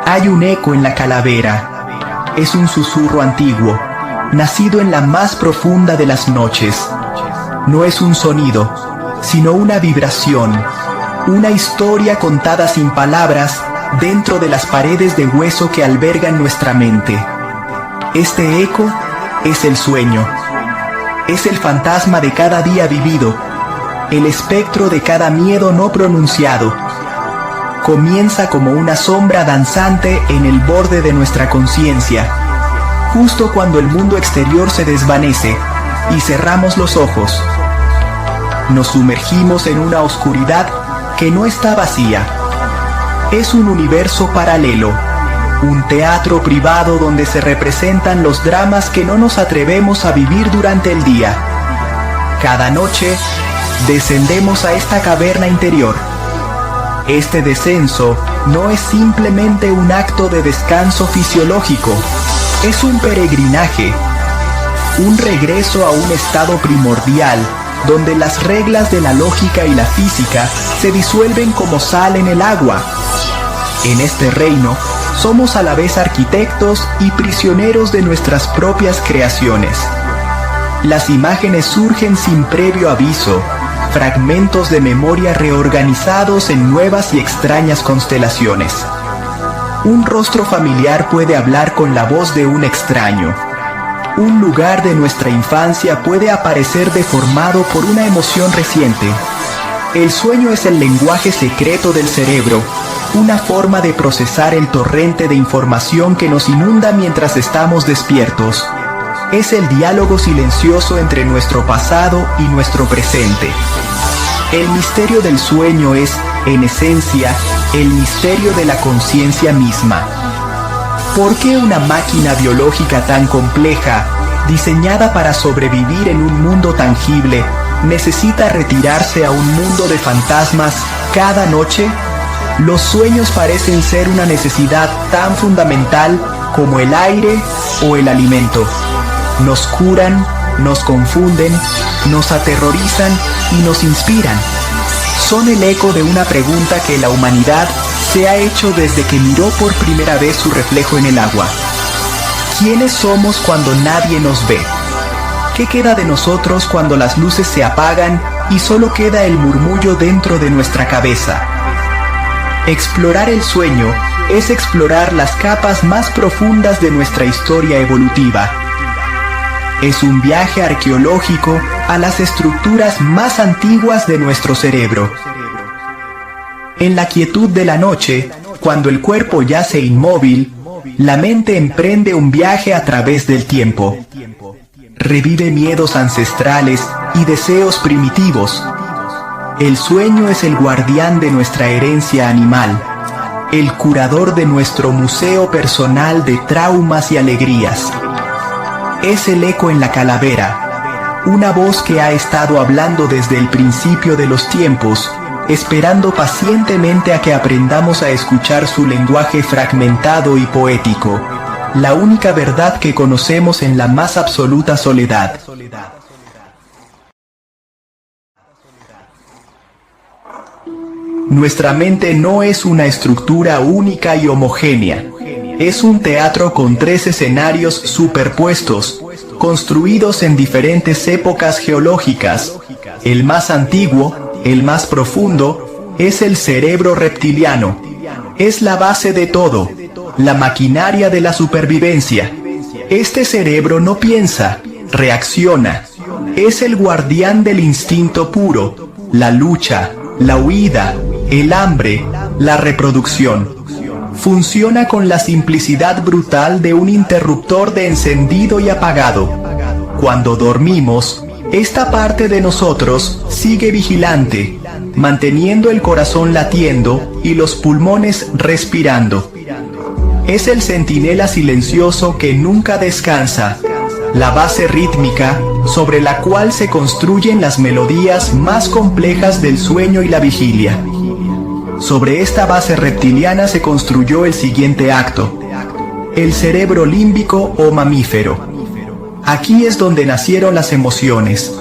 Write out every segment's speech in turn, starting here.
Hay un eco en la calavera. Es un susurro antiguo, nacido en la más profunda de las noches. No es un sonido, sino una vibración, una historia contada sin palabras dentro de las paredes de hueso que albergan nuestra mente. Este eco es el sueño. Es el fantasma de cada día vivido, el espectro de cada miedo no pronunciado. Comienza como una sombra danzante en el borde de nuestra conciencia, justo cuando el mundo exterior se desvanece y cerramos los ojos. Nos sumergimos en una oscuridad que no está vacía. Es un universo paralelo, un teatro privado donde se representan los dramas que no nos atrevemos a vivir durante el día. Cada noche, descendemos a esta caverna interior. Este descenso no es simplemente un acto de descanso fisiológico, es un peregrinaje, un regreso a un estado primordial donde las reglas de la lógica y la física se disuelven como sal en el agua. En este reino, somos a la vez arquitectos y prisioneros de nuestras propias creaciones. Las imágenes surgen sin previo aviso, fragmentos de memoria reorganizados en nuevas y extrañas constelaciones. Un rostro familiar puede hablar con la voz de un extraño. Un lugar de nuestra infancia puede aparecer deformado por una emoción reciente. El sueño es el lenguaje secreto del cerebro, una forma de procesar el torrente de información que nos inunda mientras estamos despiertos. Es el diálogo silencioso entre nuestro pasado y nuestro presente. El misterio del sueño es, en esencia, el misterio de la conciencia misma. ¿Por qué una máquina biológica tan compleja, diseñada para sobrevivir en un mundo tangible, necesita retirarse a un mundo de fantasmas cada noche? Los sueños parecen ser una necesidad tan fundamental como el aire o el alimento. Nos curan, nos confunden, nos aterrorizan y nos inspiran. Son el eco de una pregunta que la humanidad se ha hecho desde que miró por primera vez su reflejo en el agua. ¿Quiénes somos cuando nadie nos ve? ¿Qué queda de nosotros cuando las luces se apagan y solo queda el murmullo dentro de nuestra cabeza? Explorar el sueño es explorar las capas más profundas de nuestra historia evolutiva. Es un viaje arqueológico a las estructuras más antiguas de nuestro cerebro. En la quietud de la noche, cuando el cuerpo yace inmóvil, la mente emprende un viaje a través del tiempo. Revive miedos ancestrales y deseos primitivos. El sueño es el guardián de nuestra herencia animal, el curador de nuestro museo personal de traumas y alegrías. Es el eco en la calavera, una voz que ha estado hablando desde el principio de los tiempos, esperando pacientemente a que aprendamos a escuchar su lenguaje fragmentado y poético, la única verdad que conocemos en la más absoluta soledad. Nuestra mente no es una estructura única y homogénea. Es un teatro con 3 escenarios superpuestos, construidos en diferentes épocas geológicas. El más antiguo, el más profundo, es el cerebro reptiliano. Es la base de todo, la maquinaria de la supervivencia. Este cerebro no piensa, reacciona. Es el guardián del instinto puro, la lucha, la huida, el hambre, la reproducción. Funciona con la simplicidad brutal de un interruptor de encendido y apagado. Cuando dormimos, esta parte de nosotros sigue vigilante, manteniendo el corazón latiendo y los pulmones respirando. Es el centinela silencioso que nunca descansa, la base rítmica sobre la cual se construyen las melodías más complejas del sueño y la vigilia. Sobre esta base reptiliana se construyó el siguiente acto, el cerebro límbico o mamífero. Aquí es donde nacieron las emociones.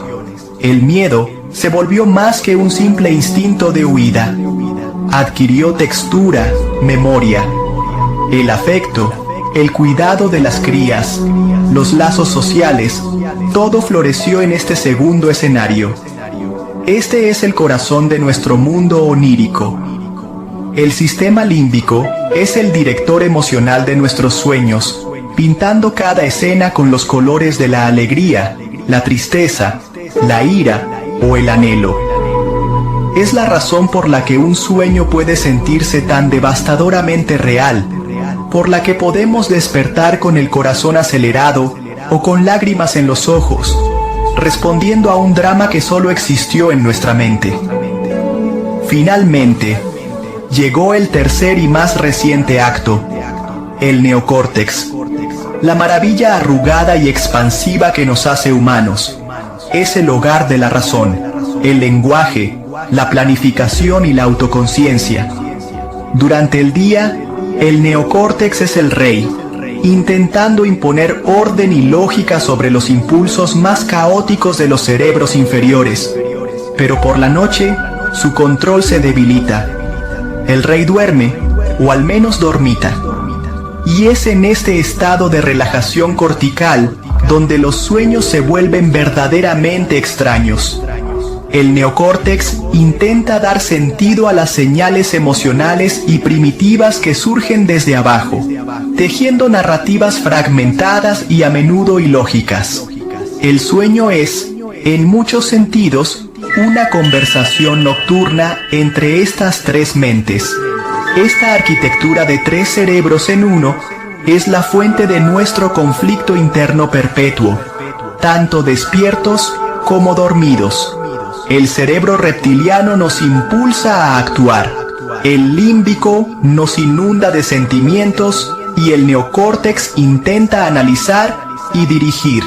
El miedo se volvió más que un simple instinto de huida. Adquirió textura, memoria. el afecto, el cuidado de las crías, los lazos sociales, todo floreció en este segundo escenario. Este es el corazón de nuestro mundo onírico. El sistema límbico es el director emocional de nuestros sueños, pintando cada escena con los colores de la alegría, la tristeza, la ira o el anhelo. Es la razón por la que un sueño puede sentirse tan devastadoramente real, por la que podemos despertar con el corazón acelerado o con lágrimas en los ojos, respondiendo a un drama que solo existió en nuestra mente. Finalmente, llegó el tercer y más reciente acto, el neocórtex, la maravilla arrugada y expansiva que nos hace humanos. Es el hogar de la razón, el lenguaje, la planificación y la autoconciencia. Durante el día, el neocórtex es el rey, intentando imponer orden y lógica sobre los impulsos más caóticos de los cerebros inferiores. Pero por la noche, su control se debilita. El rey duerme, o al menos dormita. Y es en este estado de relajación cortical donde los sueños se vuelven verdaderamente extraños. El neocórtex intenta dar sentido a las señales emocionales y primitivas que surgen desde abajo, tejiendo narrativas fragmentadas y a menudo ilógicas. El sueño es, en muchos sentidos, una conversación nocturna entre estas tres mentes. Esta arquitectura de tres cerebros en uno es la fuente de nuestro conflicto interno perpetuo, tanto despiertos como dormidos. El cerebro reptiliano nos impulsa a actuar, el límbico nos inunda de sentimientos y el neocórtex intenta analizar y dirigir.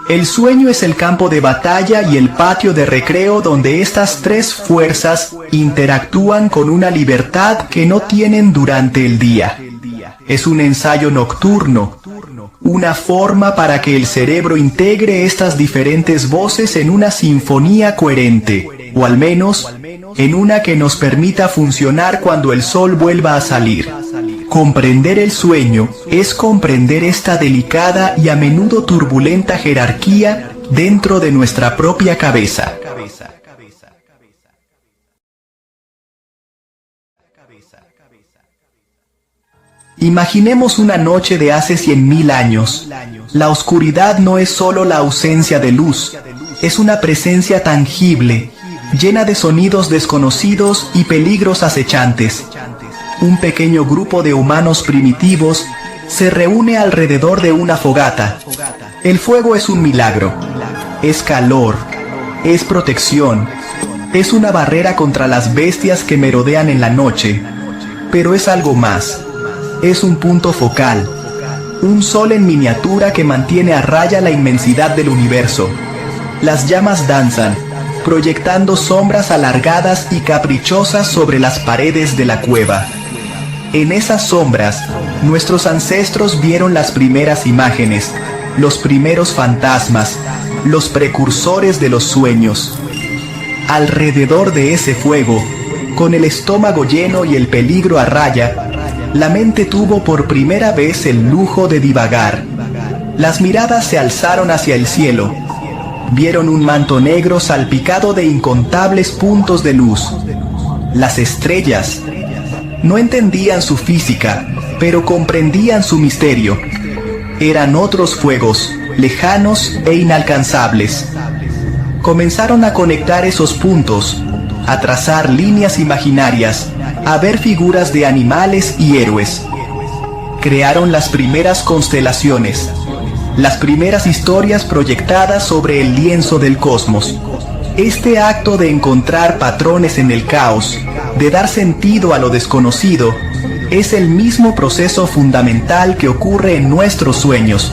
El sueño es el campo de batalla y el patio de recreo donde estas tres fuerzas interactúan con una libertad que no tienen durante el día. Es un ensayo nocturno, una forma para que el cerebro integre estas diferentes voces en una sinfonía coherente, o al menos, en una que nos permita funcionar cuando el sol vuelva a salir. Comprender el sueño es comprender esta delicada y a menudo turbulenta jerarquía dentro de nuestra propia cabeza. Imaginemos una noche de hace 100.000 años. La oscuridad no es solo la ausencia de luz, es una presencia tangible, llena de sonidos desconocidos y peligros acechantes. Un pequeño grupo de humanos primitivos se reúne alrededor de una fogata. El fuego es un milagro. Es calor, es protección, es una barrera contra las bestias que merodean en la noche. Pero es algo más. Es un punto focal, un sol en miniatura que mantiene a raya la inmensidad del universo. Las llamas danzan, proyectando sombras alargadas y caprichosas sobre las paredes de la cueva. En esas sombras, nuestros ancestros vieron las primeras imágenes, los primeros fantasmas, los precursores de los sueños. Alrededor de ese fuego, con el estómago lleno y el peligro a raya, la mente tuvo por primera vez el lujo de divagar. Las miradas se alzaron hacia el cielo. Vieron un manto negro salpicado de incontables puntos de luz. Las estrellas. No entendían su física, pero comprendían su misterio. Eran otros fuegos, lejanos e inalcanzables. Comenzaron a conectar esos puntos, a trazar líneas imaginarias, a ver figuras de animales y héroes. Crearon las primeras constelaciones, las primeras historias proyectadas sobre el lienzo del cosmos. Este acto de encontrar patrones en el caos, de dar sentido a lo desconocido, es el mismo proceso fundamental que ocurre en nuestros sueños.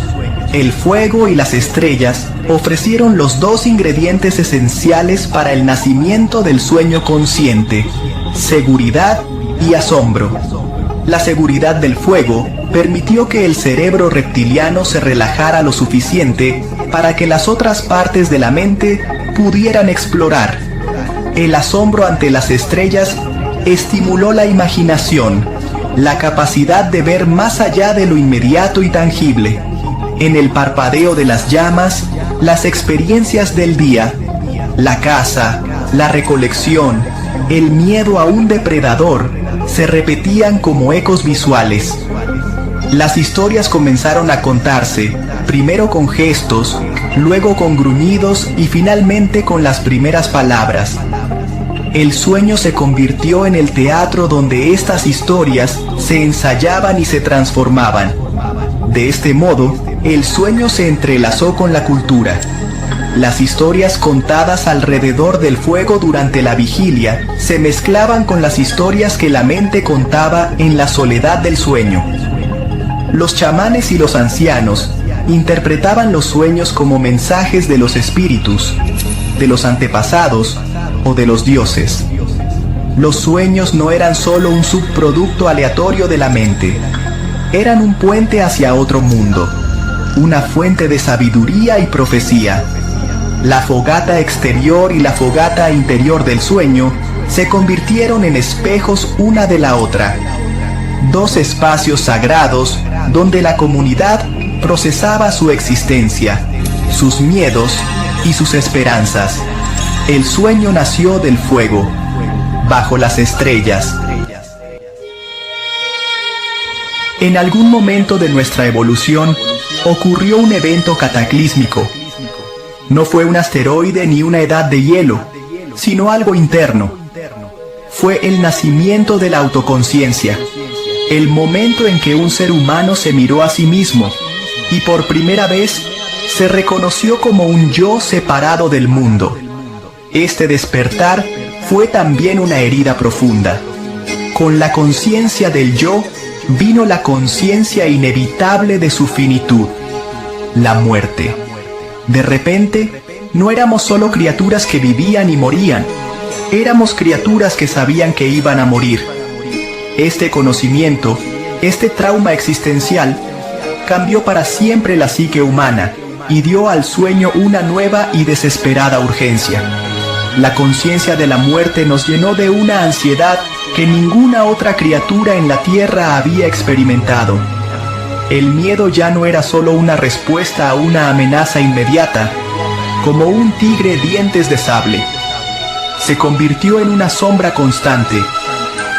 El fuego y las estrellas ofrecieron los dos ingredientes esenciales para el nacimiento del sueño consciente: seguridad y asombro. La seguridad del fuego permitió que el cerebro reptiliano se relajara lo suficiente para que las otras partes de la mente pudieran explorar. El asombro ante las estrellas estimuló la imaginación, la capacidad de ver más allá de lo inmediato y tangible. En el parpadeo de las llamas, las experiencias del día, la caza, la recolección, el miedo a un depredador, se repetían como ecos visuales. Las historias comenzaron a contarse, primero con gestos, luego con gruñidos y finalmente con las primeras palabras. El sueño se convirtió en el teatro donde estas historias se ensayaban y se transformaban. De este modo, el sueño se entrelazó con la cultura. Las historias contadas alrededor del fuego durante la vigilia se mezclaban con las historias que la mente contaba en la soledad del sueño. Los chamanes y los ancianos interpretaban los sueños como mensajes de los espíritus, de los antepasados o de los dioses. Los sueños no eran solo un subproducto aleatorio de la mente, eran un puente hacia otro mundo, una fuente de sabiduría y profecía. La fogata exterior y la fogata interior del sueño se convirtieron en espejos una de la otra, dos espacios sagrados donde la comunidad procesaba su existencia, sus miedos y sus esperanzas. El sueño nació del fuego, bajo las estrellas. En algún momento de nuestra evolución ocurrió un evento cataclísmico. No fue un asteroide ni una edad de hielo, sino algo interno. Fue el nacimiento de la autoconciencia, el momento en que un ser humano se miró a sí mismo y por primera vez se reconoció como un yo separado del mundo. Este despertar fue también una herida profunda. Con la conciencia del yo vino la conciencia inevitable de su finitud, la muerte. De repente, no éramos solo criaturas que vivían y morían, éramos criaturas que sabían que iban a morir. Este conocimiento, este trauma existencial, cambió para siempre la psique humana y dio al sueño una nueva y desesperada urgencia. La conciencia de la muerte nos llenó de una ansiedad que ninguna otra criatura en la Tierra había experimentado. El miedo ya no era solo una respuesta a una amenaza inmediata, como un tigre dientes de sable. Se convirtió en una sombra constante,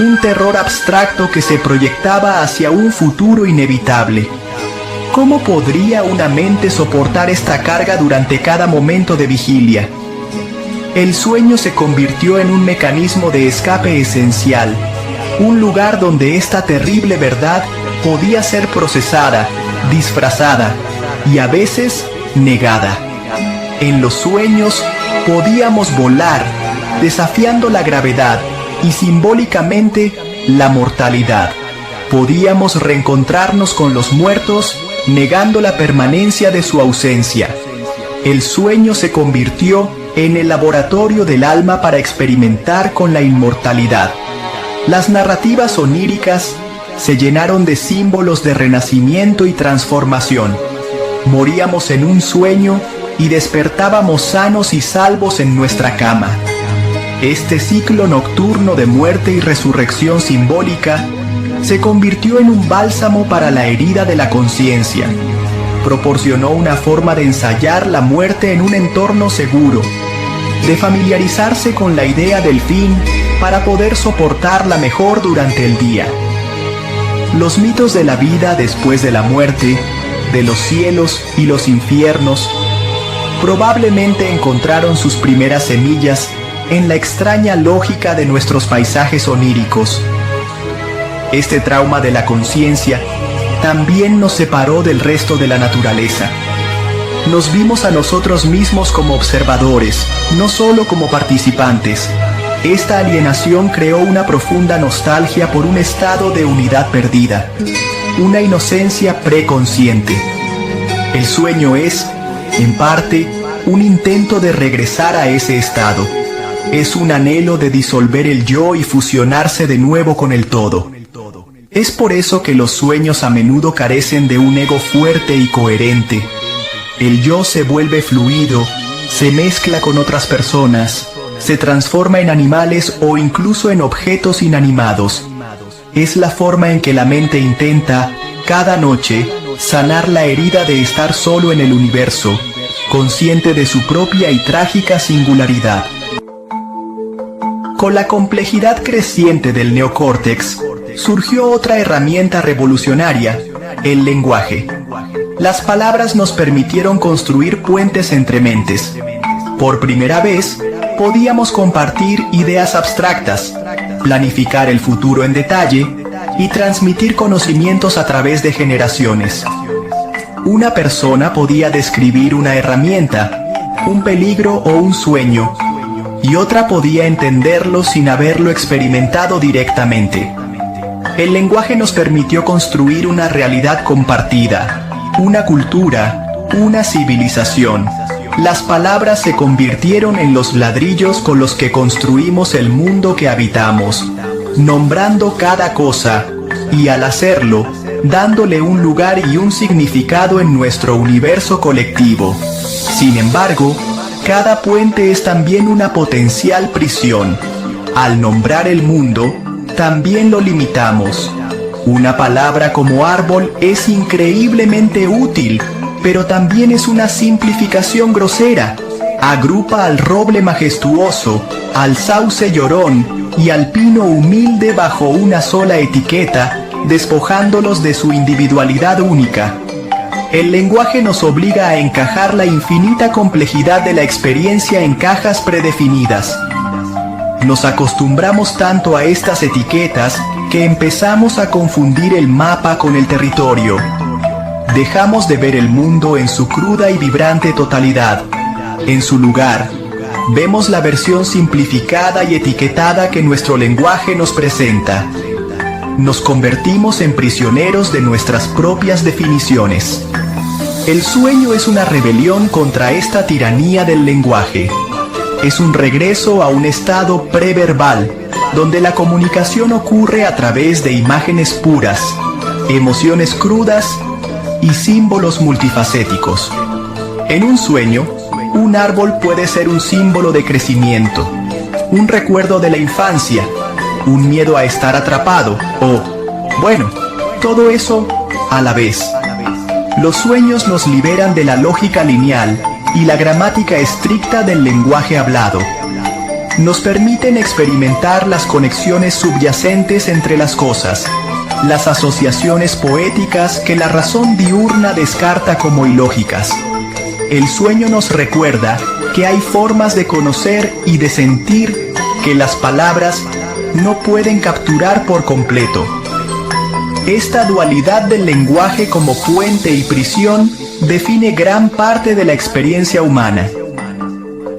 un terror abstracto que se proyectaba hacia un futuro inevitable. ¿Cómo podría una mente soportar esta carga durante cada momento de vigilia? El sueño se convirtió en un mecanismo de escape esencial, un lugar donde esta terrible verdad podía ser procesada, disfrazada y a veces negada. En los sueños podíamos volar, desafiando la gravedad y simbólicamente la mortalidad. Podíamos reencontrarnos con los muertos, negando la permanencia de su ausencia. El sueño se convirtió en el laboratorio del alma para experimentar con la inmortalidad. Las narrativas oníricas se llenaron de símbolos de renacimiento y transformación. Moríamos en un sueño y despertábamos sanos y salvos en nuestra cama. Este ciclo nocturno de muerte y resurrección simbólica se convirtió en un bálsamo para la herida de la conciencia. Proporcionó una forma de ensayar la muerte en un entorno seguro, de familiarizarse con la idea del fin para poder soportarla mejor durante el día. Los mitos de la vida después de la muerte, de los cielos y los infiernos, probablemente encontraron sus primeras semillas en la extraña lógica de nuestros paisajes oníricos. Este trauma de la conciencia también nos separó del resto de la naturaleza. Nos vimos a nosotros mismos como observadores, no solo como participantes. Esta alienación creó una profunda nostalgia por un estado de unidad perdida, una inocencia preconsciente. El sueño es, en parte, un intento de regresar a ese estado. Es un anhelo de disolver el yo y fusionarse de nuevo con el todo. Es por eso que los sueños a menudo carecen de un ego fuerte y coherente. El yo se vuelve fluido, se mezcla con otras personas, se transforma en animales o incluso en objetos inanimados. es la forma en que la mente intenta, cada noche, sanar la herida de estar solo en el universo, consciente de su propia y trágica singularidad. Con la complejidad creciente del neocórtex, surgió otra herramienta revolucionaria, el lenguaje. Las palabras nos permitieron construir puentes entre mentes. Por primera vez, podíamos compartir ideas abstractas, planificar el futuro en detalle y transmitir conocimientos a través de generaciones. Una persona podía describir una herramienta, un peligro o un sueño, y otra podía entenderlo sin haberlo experimentado directamente. El lenguaje nos permitió construir una realidad compartida, una cultura, una civilización. Las palabras se convirtieron en los ladrillos con los que construimos el mundo que habitamos, nombrando cada cosa, y al hacerlo, dándole un lugar y un significado en nuestro universo colectivo. Sin embargo, cada puente es también una potencial prisión. Al nombrar el mundo, también lo limitamos. Una palabra como árbol es increíblemente útil, pero también es una simplificación grosera. Agrupa al roble majestuoso, al sauce llorón y al pino humilde bajo una sola etiqueta, despojándolos de su individualidad única. El lenguaje nos obliga a encajar la infinita complejidad de la experiencia en cajas predefinidas. Nos acostumbramos tanto a estas etiquetas que empezamos a confundir el mapa con el territorio. Dejamos de ver el mundo en su cruda y vibrante totalidad. En su lugar, vemos la versión simplificada y etiquetada que nuestro lenguaje nos presenta. Nos convertimos en prisioneros de nuestras propias definiciones. El sueño es una rebelión contra esta tiranía del lenguaje. Es un regreso a un estado preverbal, donde la comunicación ocurre a través de imágenes puras, emociones crudas y símbolos multifacéticos. En un sueño, un árbol puede ser un símbolo de crecimiento, un recuerdo de la infancia, un miedo a estar atrapado o, bueno, todo eso a la vez. Los sueños nos liberan de la lógica lineal y la gramática estricta del lenguaje hablado. Nos permiten experimentar las conexiones subyacentes entre las cosas, las asociaciones poéticas que la razón diurna descarta como ilógicas. El sueño nos recuerda que hay formas de conocer y de sentir que las palabras no pueden capturar por completo. Esta dualidad del lenguaje como puente y prisión define gran parte de la experiencia humana.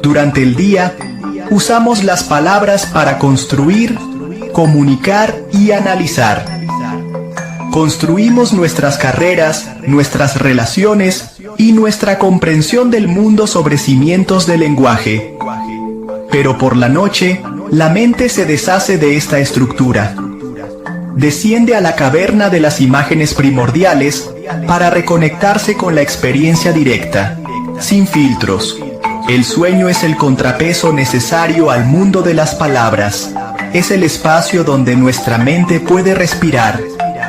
Durante el día, usamos las palabras para construir, comunicar y analizar. Construimos nuestras carreras, nuestras relaciones y nuestra comprensión del mundo sobre cimientos de lenguaje. Pero por la noche, la mente se deshace de esta estructura. Desciende a la caverna de las imágenes primordiales para reconectarse con la experiencia directa, sin filtros. El sueño es el contrapeso necesario al mundo de las palabras. Es el espacio donde nuestra mente puede respirar,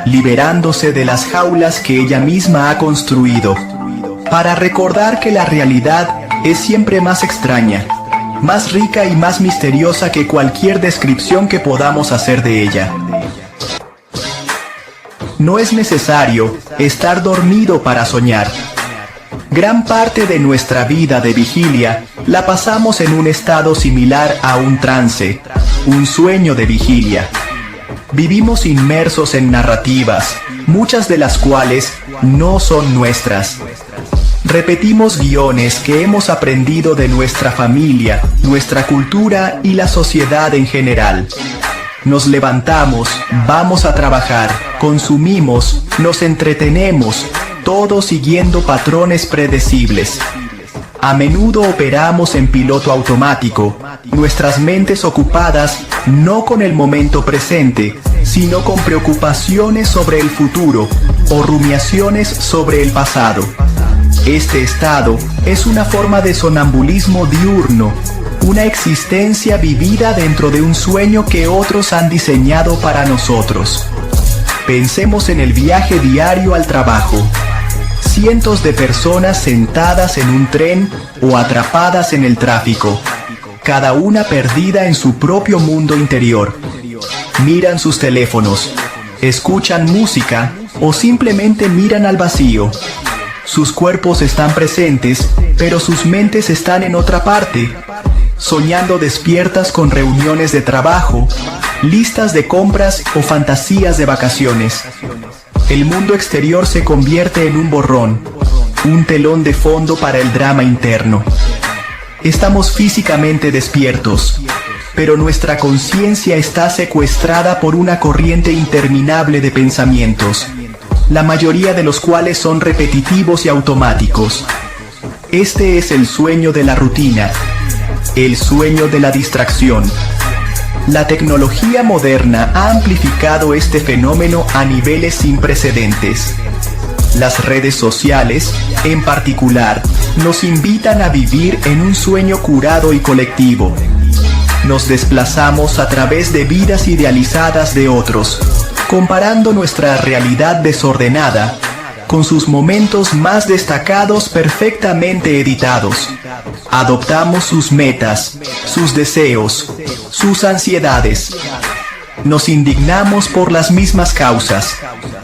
liberándose de las jaulas que ella misma ha construido, para recordar que la realidad es siempre más extraña, más rica y más misteriosa que cualquier descripción que podamos hacer de ella. No es necesario estar dormido para soñar. Gran parte de nuestra vida de vigilia la pasamos en un estado similar a un trance, un sueño de vigilia. Vivimos inmersos en narrativas, muchas de las cuales no son nuestras. Repetimos guiones que hemos aprendido de nuestra familia, nuestra cultura y la sociedad en general. Nos levantamos, vamos a trabajar, consumimos, nos entretenemos, todo siguiendo patrones predecibles. A menudo operamos en piloto automático, nuestras mentes ocupadas no con el momento presente, sino con preocupaciones sobre el futuro o rumiaciones sobre el pasado. Este estado es una forma de sonambulismo diurno, una existencia vivida dentro de un sueño que otros han diseñado para nosotros. Pensemos en el viaje diario al trabajo. Cientos de personas sentadas en un tren o atrapadas en el tráfico, cada una perdida en su propio mundo interior. Miran sus teléfonos, escuchan música o simplemente miran al vacío. Sus cuerpos están presentes, pero sus mentes están en otra parte, soñando despiertas con reuniones de trabajo, listas de compras o fantasías de vacaciones. El mundo exterior se convierte en un borrón, un telón de fondo para el drama interno. Estamos físicamente despiertos, pero nuestra conciencia está secuestrada por una corriente interminable de pensamientos, la mayoría de los cuales son repetitivos y automáticos. Este es el sueño de la rutina, el sueño de la distracción. La tecnología moderna ha amplificado este fenómeno a niveles sin precedentes. Las redes sociales, en particular, nos invitan a vivir en un sueño curado y colectivo. Nos desplazamos a través de vidas idealizadas de otros, comparando nuestra realidad desordenada con sus momentos más destacados perfectamente editados. Adoptamos sus metas, sus deseos, sus ansiedades. Nos indignamos por las mismas causas.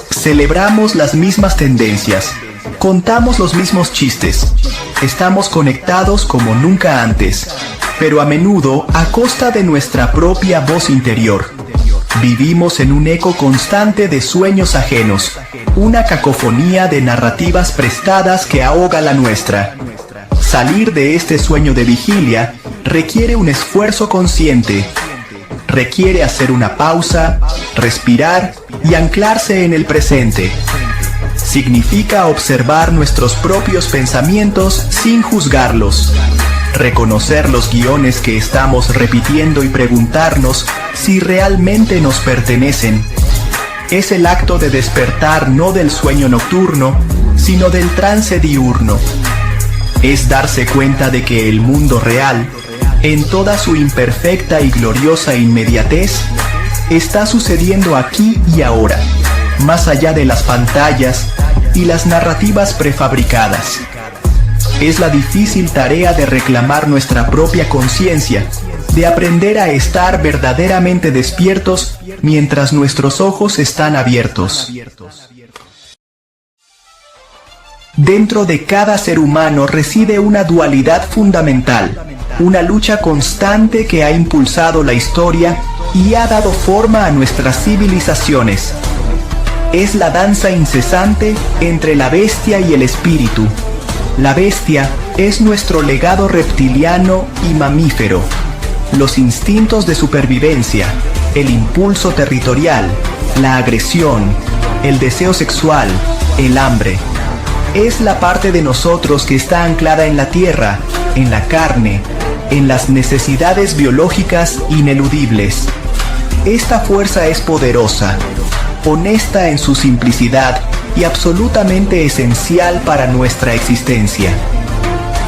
Celebramos las mismas tendencias. Contamos los mismos chistes. Estamos conectados como nunca antes, pero a menudo a costa de nuestra propia voz interior. Vivimos en un eco constante de sueños ajenos, una cacofonía de narrativas prestadas que ahoga la nuestra. Salir de este sueño de vigilia requiere un esfuerzo consciente. Requiere hacer una pausa, respirar y anclarse en el presente. Significa observar nuestros propios pensamientos sin juzgarlos. Reconocer los guiones que estamos repitiendo y preguntarnos si realmente nos pertenecen. Es el acto de despertar no del sueño nocturno, sino del trance diurno. Es darse cuenta de que el mundo real, en toda su imperfecta y gloriosa inmediatez, está sucediendo aquí y ahora, más allá de las pantallas y las narrativas prefabricadas. Es la difícil tarea de reclamar nuestra propia conciencia, de aprender a estar verdaderamente despiertos mientras nuestros ojos están abiertos. Dentro de cada ser humano reside una dualidad fundamental, una lucha constante que ha impulsado la historia y ha dado forma a nuestras civilizaciones. Es la danza incesante entre la bestia y el espíritu. La bestia es nuestro legado reptiliano y mamífero. Los instintos de supervivencia, el impulso territorial, la agresión, el deseo sexual, el hambre. Es la parte de nosotros que está anclada en la tierra, en la carne, en las necesidades biológicas ineludibles. Esta fuerza es poderosa, honesta en su simplicidad y absolutamente esencial para nuestra existencia.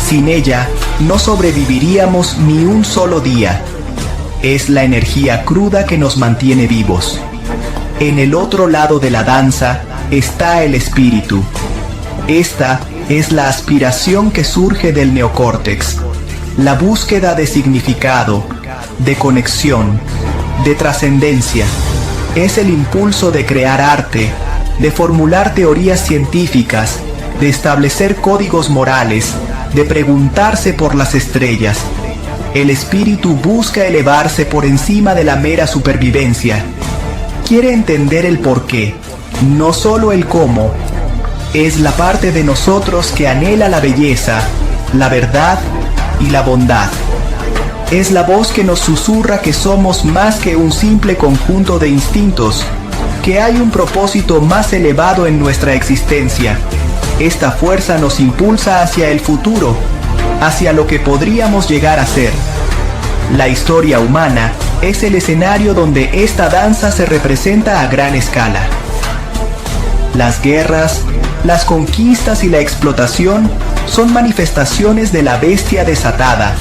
Sin ella, no sobreviviríamos ni un solo día. Es la energía cruda que nos mantiene vivos. En el otro lado de la danza está el espíritu. Esta es la aspiración que surge del neocórtex, la búsqueda de significado, de conexión, de trascendencia. Es el impulso de crear arte, de formular teorías científicas, de establecer códigos morales, de preguntarse por las estrellas. El espíritu busca elevarse por encima de la mera supervivencia. Quiere entender el porqué, no solo el cómo. Es la parte de nosotros que anhela la belleza, la verdad y la bondad. Es la voz que nos susurra que somos más que un simple conjunto de instintos, que hay un propósito más elevado en nuestra existencia. Esta fuerza nos impulsa hacia el futuro, hacia lo que podríamos llegar a ser. La historia humana es el escenario donde esta danza se representa a gran escala. Las guerras, las conquistas y la explotación son manifestaciones de la bestia desatada.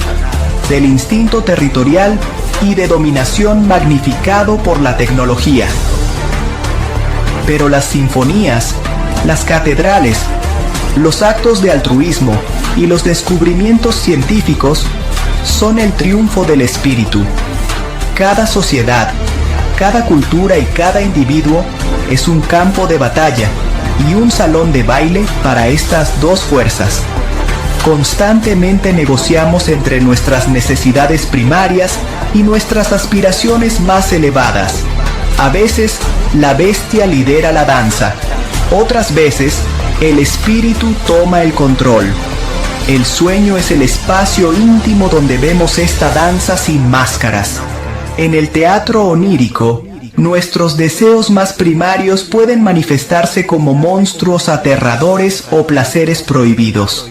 del instinto territorial y de dominación magnificado por la tecnología. Pero las sinfonías, las catedrales, los actos de altruismo y los descubrimientos científicos son el triunfo del espíritu. Cada sociedad, cada cultura y cada individuo es un campo de batalla y un salón de baile para estas dos fuerzas. Constantemente negociamos entre nuestras necesidades primarias y nuestras aspiraciones más elevadas. A veces, la bestia lidera la danza. Otras veces, el espíritu toma el control. El sueño es el espacio íntimo donde vemos esta danza sin máscaras. En el teatro onírico, nuestros deseos más primarios pueden manifestarse como monstruos aterradores o placeres prohibidos.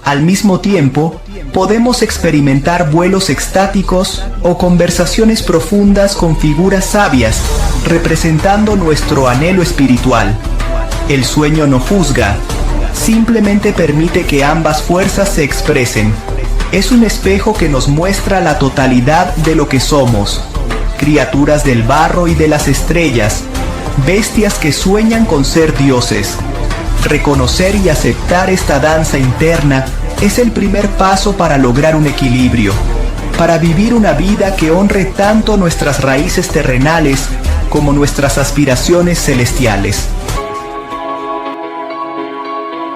Al mismo tiempo, podemos experimentar vuelos extáticos o conversaciones profundas con figuras sabias, representando nuestro anhelo espiritual. El sueño no juzga, simplemente permite que ambas fuerzas se expresen. Es un espejo que nos muestra la totalidad de lo que somos, criaturas del barro y de las estrellas, bestias que sueñan con ser dioses. Reconocer y aceptar esta danza interna es el primer paso para lograr un equilibrio, para vivir una vida que honre tanto nuestras raíces terrenales como nuestras aspiraciones celestiales.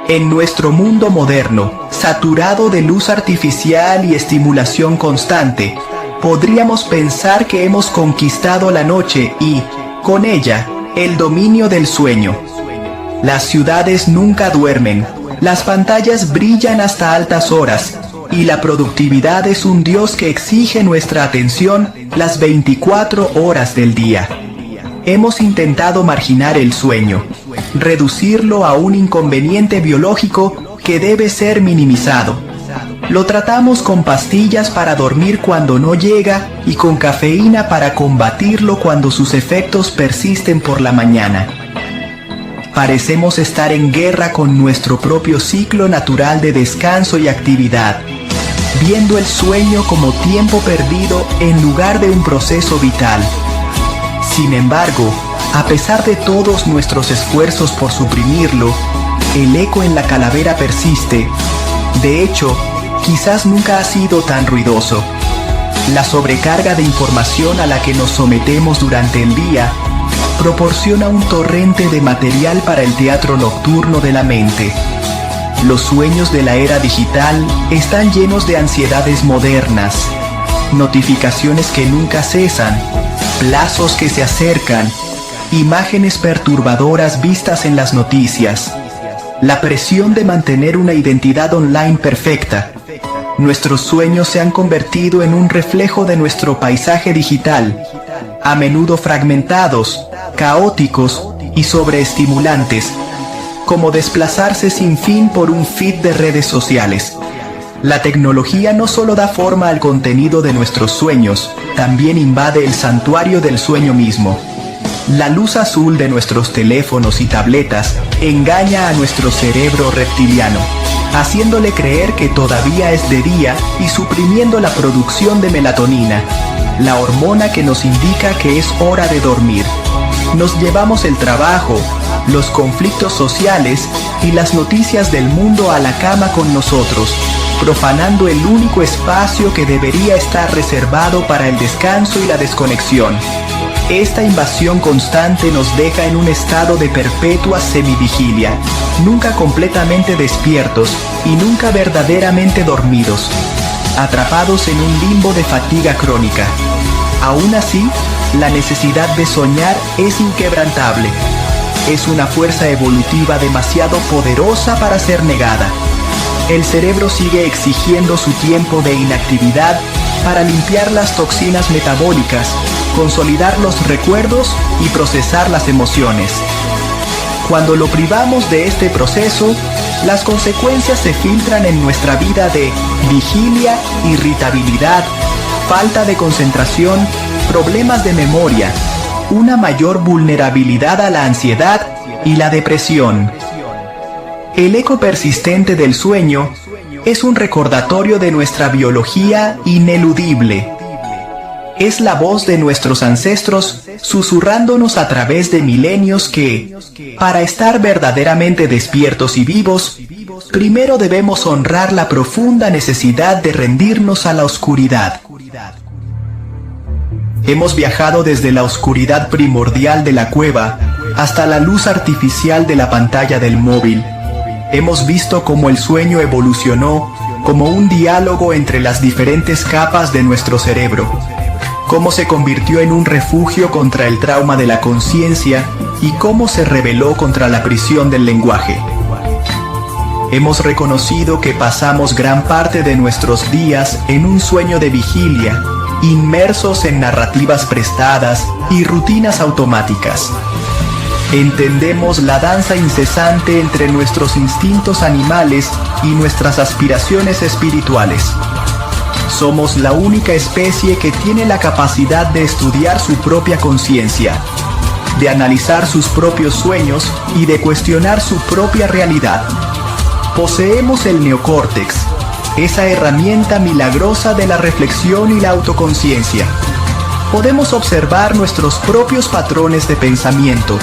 En nuestro mundo moderno, saturado de luz artificial y estimulación constante, podríamos pensar que hemos conquistado la noche y, con ella, el dominio del sueño. Las ciudades nunca duermen, las pantallas brillan hasta altas horas, y la productividad es un dios que exige nuestra atención las 24 horas del día. Hemos intentado marginar el sueño, reducirlo a un inconveniente biológico que debe ser minimizado. Lo tratamos con pastillas para dormir cuando no llega y con cafeína para combatirlo cuando sus efectos persisten por la mañana. Parecemos estar en guerra con nuestro propio ciclo natural de descanso y actividad, viendo el sueño como tiempo perdido en lugar de un proceso vital. Sin embargo, a pesar de todos nuestros esfuerzos por suprimirlo, el eco en la calavera persiste. De hecho, quizás nunca ha sido tan ruidoso. La sobrecarga de información a la que nos sometemos durante el día proporciona un torrente de material para el teatro nocturno de la mente. Los sueños de la era digital están llenos de ansiedades modernas, notificaciones que nunca cesan, plazos que se acercan, imágenes perturbadoras vistas en las noticias, la presión de mantener una identidad online perfecta. Nuestros sueños se han convertido en un reflejo de nuestro paisaje digital, a menudo fragmentados, caóticos y sobreestimulantes, como desplazarse sin fin por un feed de redes sociales. La tecnología no solo da forma al contenido de nuestros sueños, también invade el santuario del sueño mismo. La luz azul de nuestros teléfonos y tabletas engaña a nuestro cerebro reptiliano, haciéndole creer que todavía es de día y suprimiendo la producción de melatonina, la hormona que nos indica que es hora de dormir. Nos llevamos el trabajo, los conflictos sociales y las noticias del mundo a la cama con nosotros, profanando el único espacio que debería estar reservado para el descanso y la desconexión. Esta invasión constante nos deja en un estado de perpetua semivigilia, nunca completamente despiertos y nunca verdaderamente dormidos, atrapados en un limbo de fatiga crónica. Aún así, la necesidad de soñar es inquebrantable. Es una fuerza evolutiva demasiado poderosa para ser negada. El cerebro sigue exigiendo su tiempo de inactividad para limpiar las toxinas metabólicas, consolidar los recuerdos y procesar las emociones. Cuando lo privamos de este proceso, las consecuencias se filtran en nuestra vida de vigilia, irritabilidad, falta de concentración, problemas de memoria, una mayor vulnerabilidad a la ansiedad y la depresión. El eco persistente del sueño es un recordatorio de nuestra biología ineludible. Es la voz de nuestros ancestros susurrándonos a través de milenios que, para estar verdaderamente despiertos y vivos, primero debemos honrar la profunda necesidad de rendirnos a la oscuridad. Hemos viajado desde la oscuridad primordial de la cueva hasta la luz artificial de la pantalla del móvil. Hemos visto cómo el sueño evolucionó como un diálogo entre las diferentes capas de nuestro cerebro, cómo se convirtió en un refugio contra el trauma de la conciencia y cómo se rebeló contra la prisión del lenguaje. Hemos reconocido que pasamos gran parte de nuestros días en un sueño de vigilia, inmersos en narrativas prestadas y rutinas automáticas. Entendemos la danza incesante entre nuestros instintos animales y nuestras aspiraciones espirituales. Somos la única especie que tiene la capacidad de estudiar su propia conciencia, de analizar sus propios sueños y de cuestionar su propia realidad. Poseemos el neocórtex, esa herramienta milagrosa de la reflexión y la autoconciencia. Podemos observar nuestros propios patrones de pensamiento.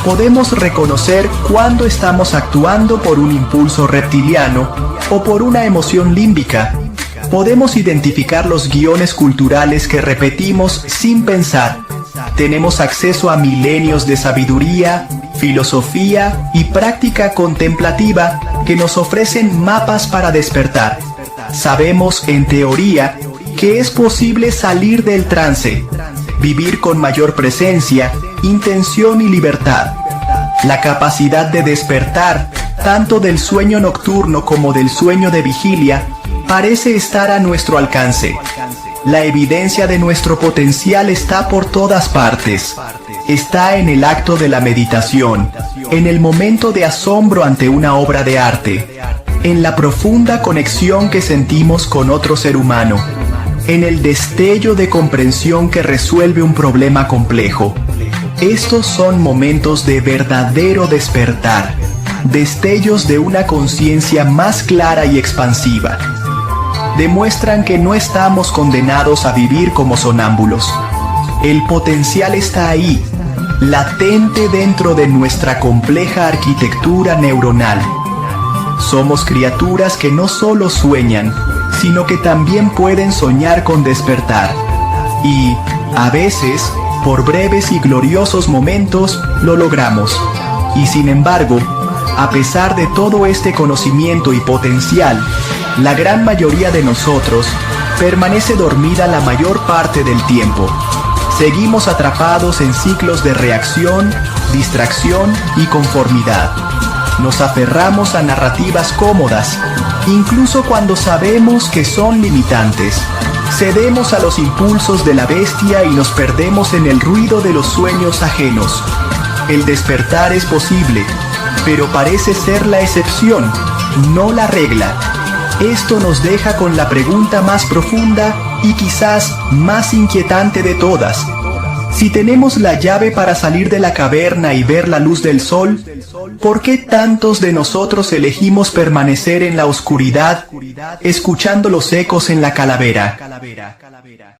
Podemos reconocer cuándo estamos actuando por un impulso reptiliano o por una emoción límbica. Podemos identificar los guiones culturales que repetimos sin pensar. Tenemos acceso a milenios de sabiduría, filosofía y práctica contemplativa que nos ofrecen mapas para despertar. Sabemos, en teoría, que es posible salir del trance, vivir con mayor presencia, intención y libertad. La capacidad de despertar, tanto del sueño nocturno como del sueño de vigilia, parece estar a nuestro alcance. La evidencia de nuestro potencial está por todas partes. Está en el acto de la meditación, en el momento de asombro ante una obra de arte, en la profunda conexión que sentimos con otro ser humano, en el destello de comprensión que resuelve un problema complejo. Estos son momentos de verdadero despertar, destellos de una conciencia más clara y expansiva. Demuestran que no estamos condenados a vivir como sonámbulos. El potencial está ahí, latente dentro de nuestra compleja arquitectura neuronal. Somos criaturas que no solo sueñan, sino que también pueden soñar con despertar. Y, a veces, por breves y gloriosos momentos, lo logramos. Y sin embargo, a pesar de todo este conocimiento y potencial, la gran mayoría de nosotros permanece dormida la mayor parte del tiempo. Seguimos atrapados en ciclos de reacción, distracción y conformidad. Nos aferramos a narrativas cómodas, incluso cuando sabemos que son limitantes. Cedemos a los impulsos de la bestia y nos perdemos en el ruido de los sueños ajenos. El despertar es posible, pero parece ser la excepción, no la regla. Esto nos deja con la pregunta más profunda y quizás más inquietante de todas. Si tenemos la llave para salir de la caverna y ver la luz del sol, ¿por qué tantos de nosotros elegimos permanecer en la oscuridad, escuchando los ecos en la calavera?